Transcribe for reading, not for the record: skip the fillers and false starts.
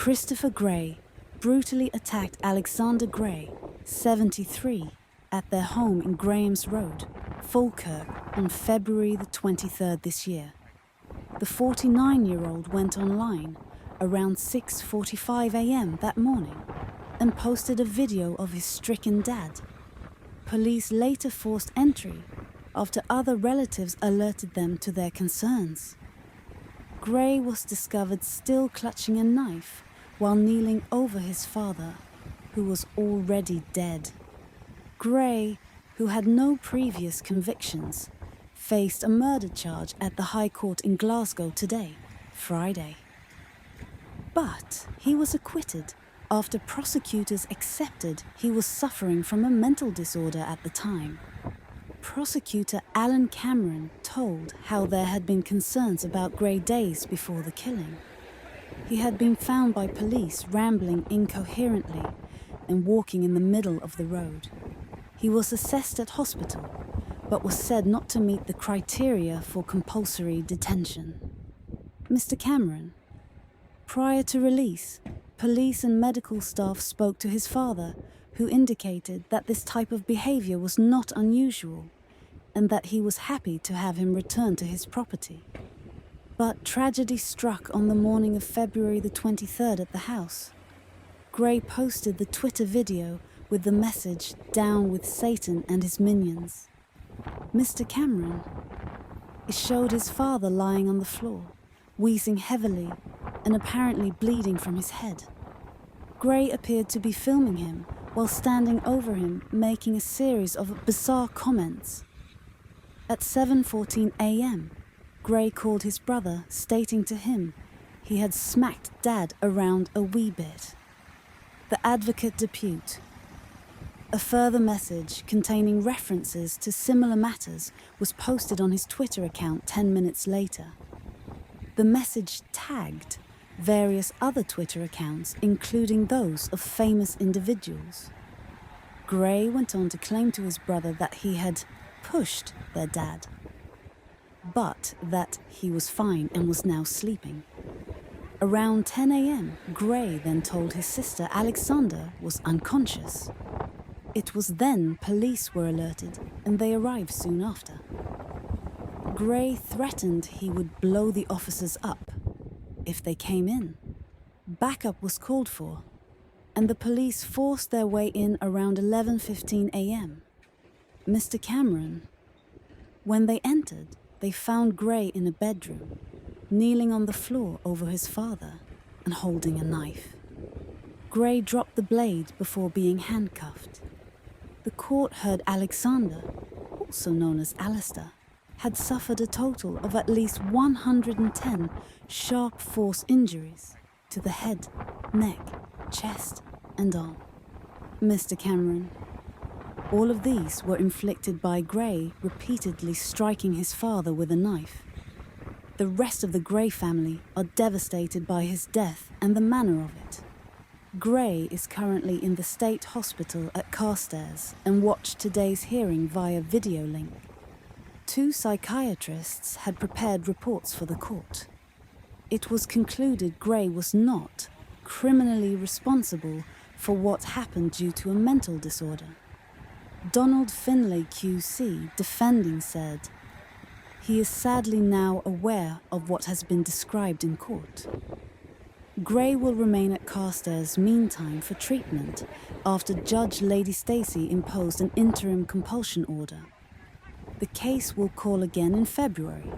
Christopher Gray brutally attacked Alexander Gray, 73, at their home in Graham's Road, Falkirk, on February the 23rd this year. The 49-year-old went online around 6:45 a.m. that morning and posted a video of his stricken dad. Police later forced entry after other relatives alerted them to their concerns. Gray was discovered still clutching a knife while kneeling over his father, who was already dead. Gray, who had no previous convictions, faced a murder charge at the High Court in Glasgow today, Friday. But he was acquitted after prosecutors accepted he was suffering from a mental disorder at the time. Prosecutor Alan Cameron told how there had been concerns about Gray days before the killing. He had been found by police rambling incoherently and walking in the middle of the road. He was assessed at hospital, but was said not to meet the criteria for compulsory detention. Mr. Cameron. Prior to release, police and medical staff spoke to his father, who indicated that this type of behavior was not unusual and that he was happy to have him return to his property. But tragedy struck on the morning of February the 23rd at the house. Gray posted the Twitter video with the message, "Down with Satan and his minions." Mr. Cameron. It showed his father lying on the floor, wheezing heavily and apparently bleeding from his head. Gray appeared to be filming him while standing over him, making a series of bizarre comments. At 7:14 a.m., Gray called his brother, stating to him he had smacked Dad around a wee bit. The advocate depute. A further message containing references to similar matters was posted on his Twitter account 10 minutes later. The message tagged various other Twitter accounts, including those of famous individuals. Gray went on to claim to his brother that he had pushed their dad, but that he was fine and was now sleeping. Around 10 a.m., Gray then told his sister Alexander was unconscious. It was then police were alerted, and they arrived soon after. Gray threatened he would blow the officers up if they came in. Backup was called for, and the police forced their way in around 11:15 a.m. Mr. Cameron. When they entered, they found Gray in a bedroom, kneeling on the floor over his father and holding a knife. Gray dropped the blade before being handcuffed. The court heard Alexander, also known as Alistair, had suffered a total of at least 110 sharp force injuries to the head, neck, chest, and arm. Mr. Cameron. All of these were inflicted by Gray repeatedly striking his father with a knife. The rest of the Gray family are devastated by his death and the manner of it. Gray is currently in the state hospital at Carstairs and watched today's hearing via video link. 2 psychiatrists had prepared reports for the court. It was concluded Gray was not criminally responsible for what happened due to a mental disorder. Donald Finlay QC, defending, said, he is sadly now aware of what has been described in court. Gray will remain at Carstairs meantime for treatment after Judge Lady Stacey imposed an interim compulsion order. The case will call again in February.